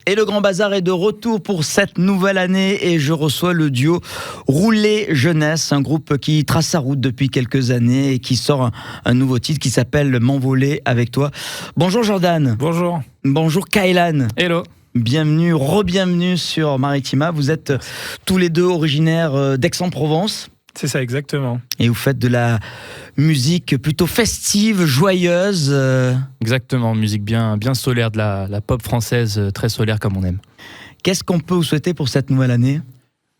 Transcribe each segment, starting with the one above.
Et le Grand Bazar est de retour pour cette nouvelle année et je reçois le duo Rouler Jeunesse, un groupe qui trace sa route depuis quelques années et qui sort un nouveau titre qui s'appelle M'envoler avec toi. Bonjour Jordan. Bonjour. Bonjour Kaylan. Hello. Bienvenue, re-bienvenue sur Maritima. Vous êtes tous les deux originaires d'Aix-en-Provence. C'est ça, exactement. Et vous faites de la musique plutôt festive, joyeuse. Exactement, musique bien solaire, de la pop française, très solaire comme on aime. Qu'est-ce qu'on peut vous souhaiter pour cette nouvelle année ?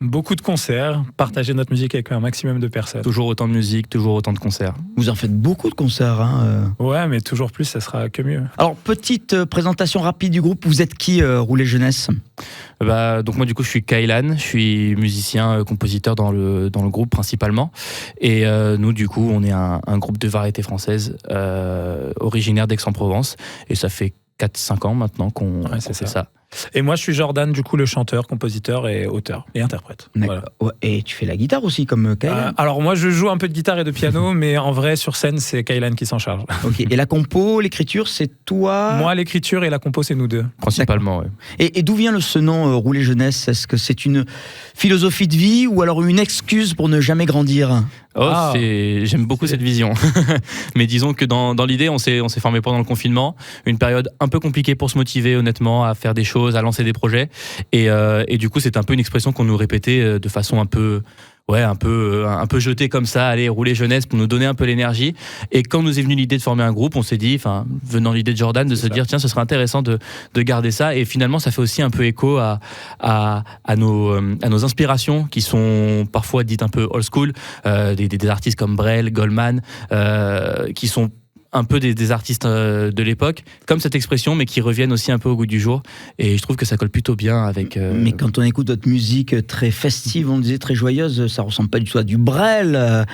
Beaucoup de concerts, partager notre musique avec un maximum de personnes. Toujours autant de musique, toujours autant de concerts. Vous en faites beaucoup de concerts, hein Ouais, mais toujours plus, ça sera que mieux. Alors, petite présentation rapide du groupe. Vous êtes qui, Rouler Jeunesse ? Donc moi du coup je suis Kaylan, je suis musicien, compositeur dans le groupe principalement. Et nous du coup on est un groupe de variété française originaire d'Aix-en-Provence. Et ça fait 4-5 ans maintenant qu'on fait ça. Et moi je suis Jordan, du coup le chanteur, compositeur et auteur et interprète. Voilà. Ouais, et tu fais la guitare aussi comme Kaylan Alors moi je joue un peu de guitare et de piano, mais en vrai sur scène c'est Kaylan qui s'en charge. Ok. Et la compo, l'écriture, c'est toi ? Moi l'écriture et la compo c'est nous deux. Principalement, oui. Et d'où vient ce nom Rouler Jeunesse ? Est-ce que c'est une philosophie de vie ou alors une excuse pour ne jamais grandir ? J'aime beaucoup cette vision. Mais disons que dans l'idée, on s'est formé pendant le confinement, une période un peu compliquée pour se motiver honnêtement, à faire des choses, à lancer des projets. Et du coup, c'est un peu une expression qu'on nous répétait de façon un peu jetée comme ça, allez, rouler jeunesse pour nous donner un peu l'énergie. Et quand nous est venue l'idée de former un groupe, on s'est dit, venant l'idée de Jordan, de se dire, tiens, ce serait intéressant de garder ça. Et finalement, ça fait aussi un peu écho à nos inspirations qui sont parfois dites un peu old school, des artistes comme Brel, Goldman, qui sont un peu des artistes de l'époque, comme cette expression, mais qui reviennent aussi un peu au goût du jour. Et je trouve que ça colle plutôt bien avec... Mais quand on écoute votre musique très festive, on disait très joyeuse, ça ressemble pas du tout à du Brel.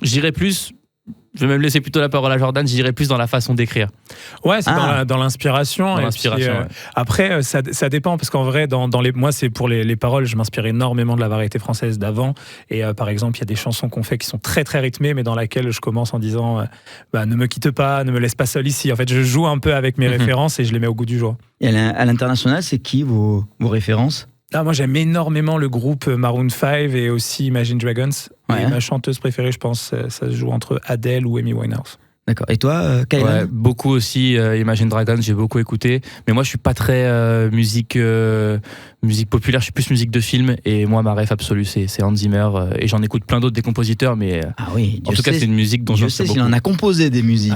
J'irais plus... Je vais même laisser plutôt la parole à Jordan, j'irais plus dans la façon d'écrire. Ouais, c'est dans l'inspiration. Ouais. Après, ça dépend, parce qu'en vrai, moi, c'est pour les paroles, je m'inspire énormément de la variété française d'avant. Et par exemple, il y a des chansons qu'on fait qui sont très, très rythmées, mais dans laquelle je commence en disant ne me quitte pas, ne me laisse pas seul ici. En fait, je joue un peu avec mes références et je les mets au goût du jour. Et à l'international, c'est qui vos références ? Moi, j'aime énormément le groupe Maroon 5 et aussi Imagine Dragons. Ouais. Et ma chanteuse préférée, je pense, ça se joue entre Adele ou Amy Winehouse. D'accord. Et toi, Kaylan ? Ouais, beaucoup aussi, Imagine Dragons, j'ai beaucoup écouté. Mais moi, je suis pas très musique populaire, je suis plus musique de film. Et moi, ma ref absolue, c'est Hans Zimmer. Et j'en écoute plein d'autres des compositeurs. Mais en tout cas, c'est une musique dont je sais sais, beaucoup. il en a composé des musiques.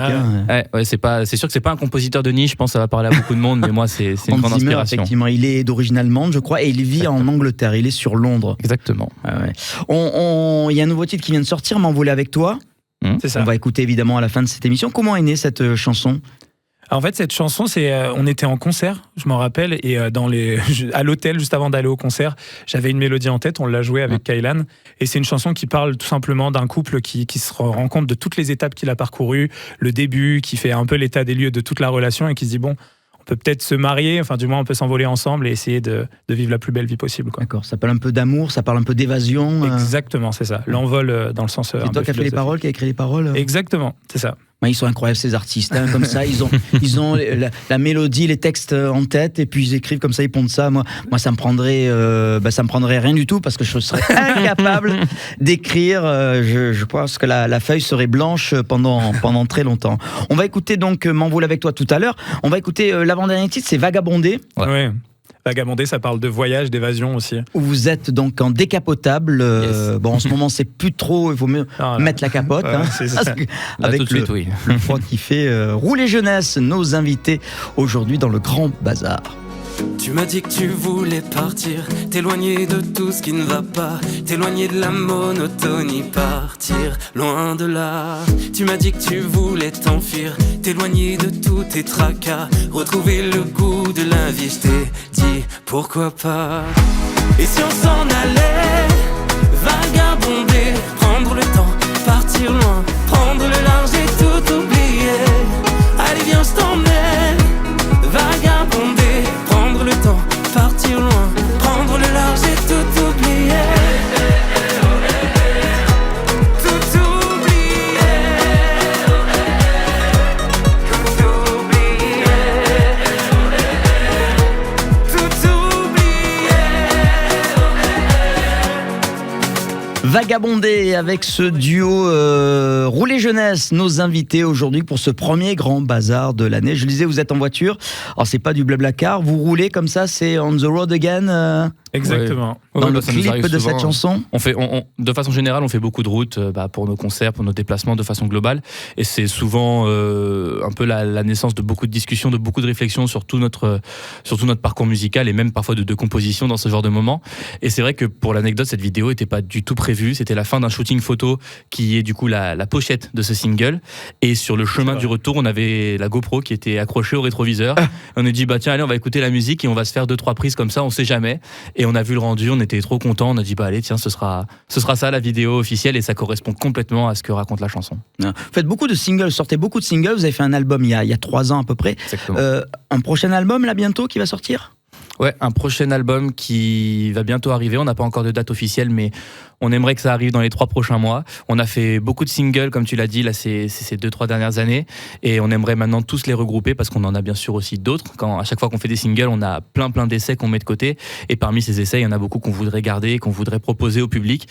C'est sûr que c'est pas un compositeur de niche. Je pense que ça va parler à beaucoup de monde. Mais moi, c'est une Hans grande Zimmer, inspiration. effectivement, il est d'origine allemande, je crois, et il vit en Angleterre. Il est sur Londres. Exactement. Il y a un nouveau titre qui vient de sortir, M'envoler avec toi. C'est ça. On va écouter évidemment à la fin de cette émission. Comment est née cette chanson ? En fait, cette chanson, on était en concert, je m'en rappelle, et à l'hôtel, juste avant d'aller au concert, j'avais une mélodie en tête, on l'a jouée avec Kaylan, et c'est une chanson qui parle tout simplement d'un couple qui se rend compte de toutes les étapes qu'il a parcourues, le début, qui fait un peu l'état des lieux de toute la relation, et qui se dit, bon, on peut peut-être se marier, enfin du moins on peut s'envoler ensemble et essayer de vivre la plus belle vie possible. Quoi. D'accord, ça parle un peu d'amour, ça parle un peu d'évasion. Exactement, c'est ça, l'envol dans le sens... C'est toi qui as fait les paroles, qui a écrit les paroles Exactement, c'est ça. Ils sont incroyables ces artistes, hein, comme ça, ils ont la mélodie, les textes en tête, et puis ils écrivent comme ça, ils pondent ça. Moi, ça me prendrait rien du tout parce que je serais incapable d'écrire. Je pense que la feuille serait blanche pendant très longtemps. On va écouter donc M'envoler avec toi tout à l'heure. On va écouter l'avant-dernier titre, c'est Vagabonder. Ouais. Vagabonder, ça parle de voyage, d'évasion aussi. Où vous êtes donc en décapotable. Yes. En ce moment, c'est plus trop. Il vaut mieux mettre la capote. C'est ça. Avec tout de suite, oui. le froid qui fait. Rouler Jeunesse, nos invités aujourd'hui dans le Grand Bazar. Tu m'as dit que tu voulais partir, t'éloigner de tout ce qui ne va pas, t'éloigner de la monotonie, partir loin de là. Tu m'as dit que tu voulais t'enfuir, t'éloigner de tous tes tracas, retrouver le goût de la vie. Je t'ai dit pourquoi pas. Et si on s'en allait, vagabonder, prendre le temps, partir loin, prendre le large et tout oublier. Allez viens je t'emmène, vagabonder, prendre le temps, partir loin, prendre le large et tout oublier. Tout oublier. Tout oublier. Vagabonder avec ce duo Rouler Jeunesse, nos invités aujourd'hui pour ce premier grand bazar de l'année. Je le disais, vous êtes en voiture. Alors c'est pas du blablacar, vous roulez comme ça, c'est On the Road Again. Exactement. Dans le clip de cette chanson. De façon générale, on fait beaucoup de routes pour nos concerts, pour nos déplacements de façon globale. Et c'est souvent un peu la naissance de beaucoup de discussions, de beaucoup de réflexions sur tout notre parcours musical et même parfois de composition dans ce genre de moments. Et c'est vrai que pour l'anecdote, cette vidéo n'était pas du tout prévue. C'était la fin d'un shooting photo qui est du coup la pochette de ce single. Et sur le chemin du retour, on avait la GoPro qui était accrochée au rétroviseur. On a dit, tiens, allez, on va écouter la musique et on va se faire 2-3 prises comme ça, on sait jamais. Et on a vu le rendu, on était trop contents, on a dit allez tiens ce sera ça la vidéo officielle et ça correspond complètement à ce que raconte la chanson. Vous faites beaucoup de singles, sortez beaucoup de singles, vous avez fait un album il y a 3 ans à peu près. Exactement. Un prochain album là bientôt qui va sortir ? Ouais, un prochain album qui va bientôt arriver. On n'a pas encore de date officielle, mais on aimerait que ça arrive dans les 3 prochains mois. On a fait beaucoup de singles, comme tu l'as dit, là, ces 2-3 dernières années. Et on aimerait maintenant tous les regrouper parce qu'on en a bien sûr aussi d'autres. À chaque fois qu'on fait des singles, on a plein d'essais qu'on met de côté. Et parmi ces essais, il y en a beaucoup qu'on voudrait garder, qu'on voudrait proposer au public.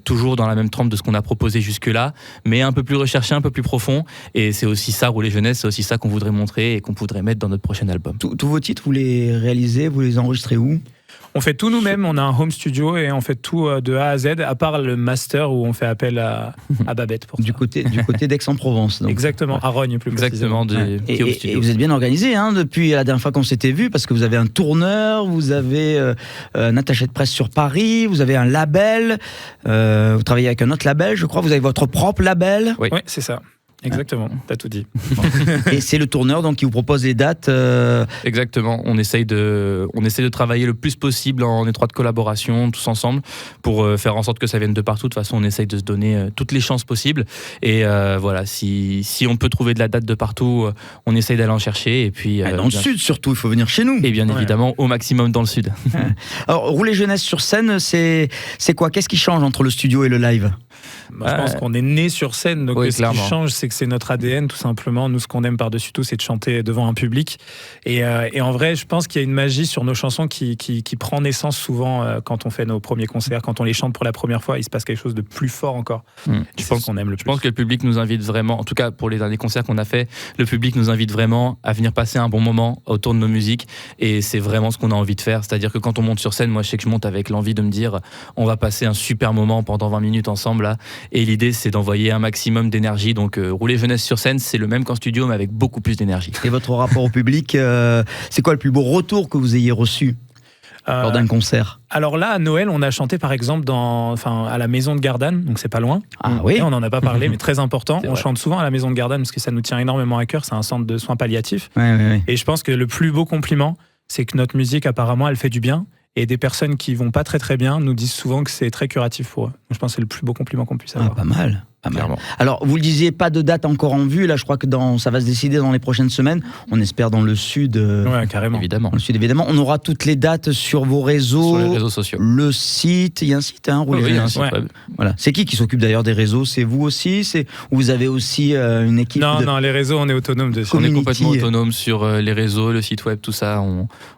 Toujours dans la même trempe de ce qu'on a proposé jusque-là, mais un peu plus recherché, un peu plus profond. Et c'est aussi ça, Rouler Jeunesse, c'est aussi ça qu'on voudrait montrer et qu'on voudrait mettre dans notre prochain album. Tous vos titres, vous les réalisez, vous les enregistrez où ? On fait tout nous-mêmes, on a un home studio et on fait tout de A à Z, à part le master où on fait appel à Babette pour ça. Du côté d'Aix-en-Provence. Donc. Exactement, à Rognes plus précisément. Exactement. Et vous êtes bien organisé depuis la dernière fois qu'on s'était vu, parce que vous avez un tourneur, vous avez un attaché de presse sur Paris, vous avez un label, vous travaillez avec un autre label, je crois, vous avez votre propre label. Oui, c'est ça. Exactement, t'as tout dit. Et c'est le tourneur donc qui vous propose les dates. Exactement, on essaye de travailler le plus possible en étroite collaboration, tous ensemble, pour faire en sorte que ça vienne de partout. De toute façon, on essaye de se donner toutes les chances possibles. Et voilà, si on peut trouver de la date de partout, on essaye d'aller en chercher. Et puis dans le sud surtout, il faut venir chez nous. Et bien évidemment, au maximum dans le sud. Alors, Rouler Jeunesse sur scène, c'est quoi ? Qu'est-ce qui change entre le studio et le live ? Je pense qu'on est né sur scène, donc ce qui change, c'est que c'est notre ADN, tout simplement. Nous, ce qu'on aime par-dessus tout, c'est de chanter devant un public. Et en vrai, je pense qu'il y a une magie sur nos chansons qui prend naissance souvent quand on fait nos premiers concerts, quand on les chante pour la première fois, il se passe quelque chose de plus fort encore. Je pense qu'on aime le plus. Je pense que le public nous invite vraiment, en tout cas pour les derniers concerts qu'on a fait, le public nous invite vraiment à venir passer un bon moment autour de nos musiques. Et c'est vraiment ce qu'on a envie de faire. C'est-à-dire que quand on monte sur scène, moi, je sais que je monte avec l'envie de me dire, on va passer un super moment pendant 20 minutes ensemble là. Et l'idée, c'est d'envoyer un maximum d'énergie. Donc, Rouler Jeunesse sur scène, c'est le même qu'en studio, mais avec beaucoup plus d'énergie. Et votre rapport au public, c'est quoi le plus beau retour que vous ayez reçu lors d'un concert ? Alors là, à Noël, on a chanté par exemple à la Maison de Gardanne, donc c'est pas loin. Ah oui. Et on n'en a pas parlé, mais très important. C'est on vrai. chante souvent à la Maison de Gardanne parce que ça nous tient énormément à cœur. C'est un centre de soins palliatifs. Ouais. Et je pense que le plus beau compliment, c'est que notre musique, apparemment, elle fait du bien. Et des personnes qui vont pas très très bien nous disent souvent que c'est très curatif pour eux. Donc, je pense que c'est le plus beau compliment qu'on puisse avoir. Pas mal. Clairement. Alors, vous le disiez, pas de date encore en vue. Là, je crois que ça va se décider dans les prochaines semaines. On espère dans le sud. Ouais, carrément. Évidemment. Dans le sud, évidemment. On aura toutes les dates sur vos réseaux. Sur les réseaux sociaux. Le site, il y a un site, Rouler Oui, il y a un Jeunesse. site web. Voilà. C'est qui s'occupe d'ailleurs des réseaux ? C'est vous aussi ? Ou vous avez aussi une équipe Non, les réseaux, on est autonome dessus. On est Community. complètement autonome sur les réseaux, le site web, tout ça.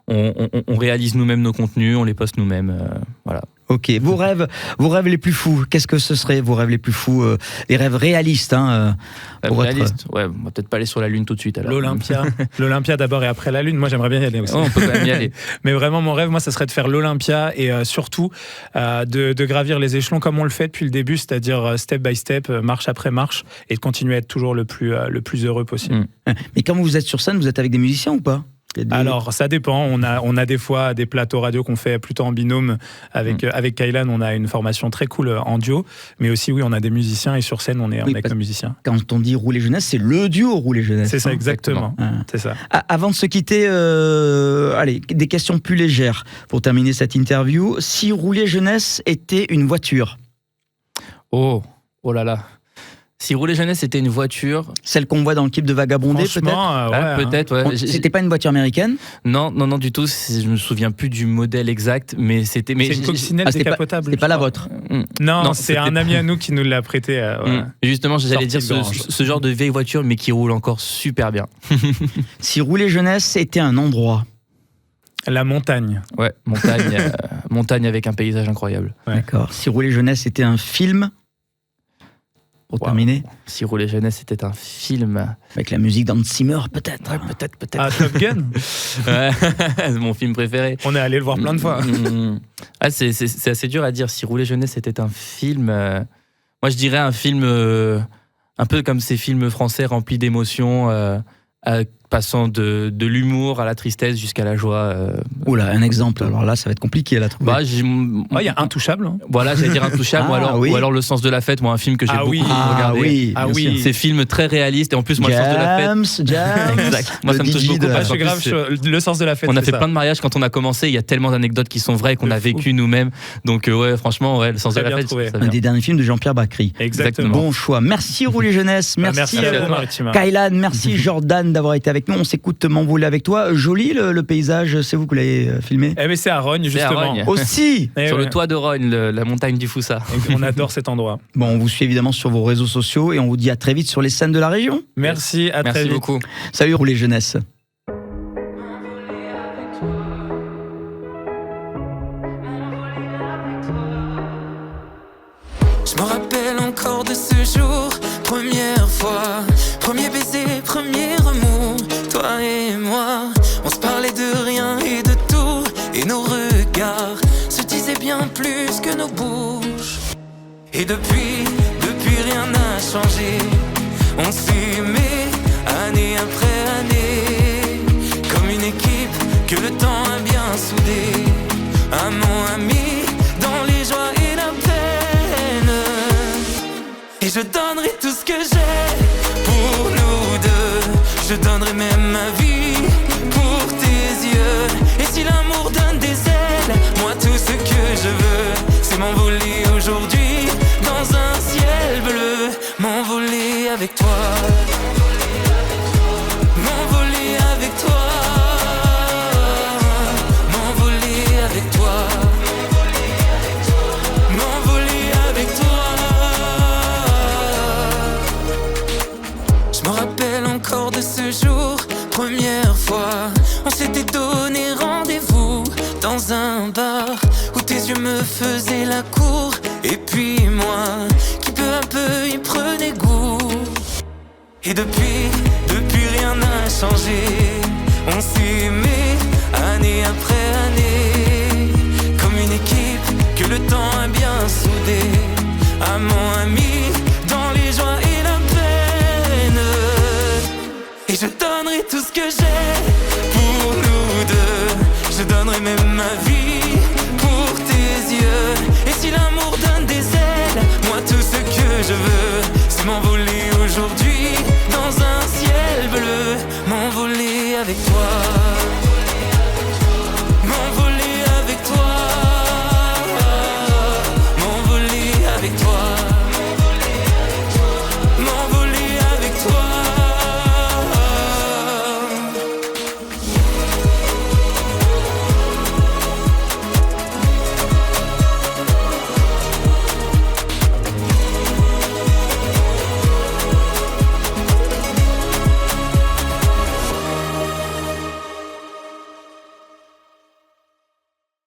On réalise nous-mêmes nos contenus, on les poste nous-mêmes. Voilà. Ok. Vos rêves les plus fous, qu'est-ce que ce serait vos rêves les plus fous Les rêves réalistes, pour Réaliste. Ouais, on va peut-être pas aller sur la Lune tout de suite. Alors. L'Olympia d'abord et après la Lune. Moi, j'aimerais bien y aller aussi. Oh, on peut quand même y aller. Mais vraiment, mon rêve, moi, ça serait de faire l'Olympia et surtout de gravir les échelons comme on le fait depuis le début, c'est-à-dire step by step, marche après marche, et de continuer à être toujours le plus heureux possible. Mais quand vous êtes sur scène, vous êtes avec des musiciens ou pas ? Alors, ça dépend. On a des fois des plateaux radio qu'on fait plutôt en binôme. Avec Kaylan, on a une formation très cool en duo. Mais aussi, oui, on a des musiciens et sur scène, on est avec nos musiciens. Quand on dit Rouler Jeunesse, c'est le duo Rouler Jeunesse. C'est ça, exactement. C'est ça. Avant de se quitter, allez, des questions plus légères pour terminer cette interview. Si Rouler Jeunesse était une voiture ? Oh là là. Si Rouler Jeunesse était une voiture... Celle qu'on voit dans le clip de Vagabonder, peut-être peut-être, ouais. C'était pas une voiture américaine ? Non, du tout. Je me souviens plus du modèle exact, mais c'était... C'est une coccinelle décapotable. C'était pas la vôtre ? Non, c'est un ami à nous qui nous l'a prêté. Justement, j'allais dire ce genre de vieille voiture, mais qui roule encore super bien. Si Rouler Jeunesse était un endroit ? La montagne. Ouais, montagne. montagne avec un paysage incroyable. Ouais. D'accord. Si Rouler Jeunesse était un film, pour terminer, Si Rouler Jeunesse était un film. avec la musique d'Hans Zimmer, peut-être. Ouais, peut-être. Ah, Top Gun. Ouais, c'est mon film préféré. On est allé le voir plein de fois. Ah, c'est assez dur à dire. Si Rouler Jeunesse était un film, moi je dirais un film un peu comme ces films français remplis d'émotions, passant de l'humour à la tristesse jusqu'à la joie. Oula, un exemple. Alors là, ça va être compliqué à trouver. Bah, Il y a Intouchable. Hein. voilà, j'allais dire Intouchable, Ah, ou oui. alors Le Sens de la fête, moi un film que j'ai beaucoup regardé. oui, Ah bien oui. sûr. Ces films très réalistes et en plus moi Le Sens de la fête. James. Exact. Moi ça me touche DJ beaucoup de- Ah, parce je suis qu'en grave plus, sur Le Sens de la fête. on a c'est fait ça. plein de mariages quand on a commencé, il y a tellement d'anecdotes qui sont vraies qu'on a De fou. vécu nous-mêmes. Donc ouais, franchement, ouais, Le Sens Très de la bien fête, trouvé. ça Un vient. des derniers films de Jean-Pierre Bacry. Exactement. Bon choix. Merci Rouler Jeunesse. Bah, Merci, à à vous, toi. Maritima. Kailan. Merci Jordan d'avoir été avec nous. On s'écoute M'envoler avec toi. Joli le paysage. C'est vous qui l'avez filmé Eh mais c'est à Rogne, C'est à justement. Rogne. aussi. Eh Sur ouais. le toit de Rogne, la montagne du Foussa. On adore cet endroit. Bon, on vous suit évidemment sur vos réseaux sociaux et on vous dit à très vite sur les scènes de la région. Merci, à très Merci vite. beaucoup. Salut Rouler Jeunesse. Je me rappelle encore de ce jour, première fois, premier baiser, premier amour, toi et moi. On se parlait de rien et de tout, et nos regards se disaient bien plus que nos bouches. Et depuis rien n'a changé. On s'aimait année après année, comme une équipe que le temps a bien soudée. Amant, ami, dans les joies et la peine. Et je donnerai tout ce que j'ai pour nous deux. Je donnerai même ma vie pour tes yeux. Et si l'amour donne des ailes, moi tout ce que je veux, c'est m'envoler aujourd'hui dans un ciel bleu. M'envoler avec toi. M'envoler avec toi. M'envoler avec toi. M'envoler avec toi. Je me rappelle encore de ce jour, première fois. On s'était donné rendez-vous dans un bar où tes yeux me faisaient la cour. Et puis moi, qui peu à peu y prenais goût. Et depuis rien n'a changé. On s'aimait année après année, comme une équipe que le temps a bien soudée. Amant, ami, dans les joies et la peine. Et je donnerai tout ce que j'ai pour nous deux. Je donnerai même ma vie pour tes yeux. Et si l'amour donne des ailes, moi tout ce que je veux, c'est m'envoler aujourd'hui dans un ciel bleu. M'envoler avec toi.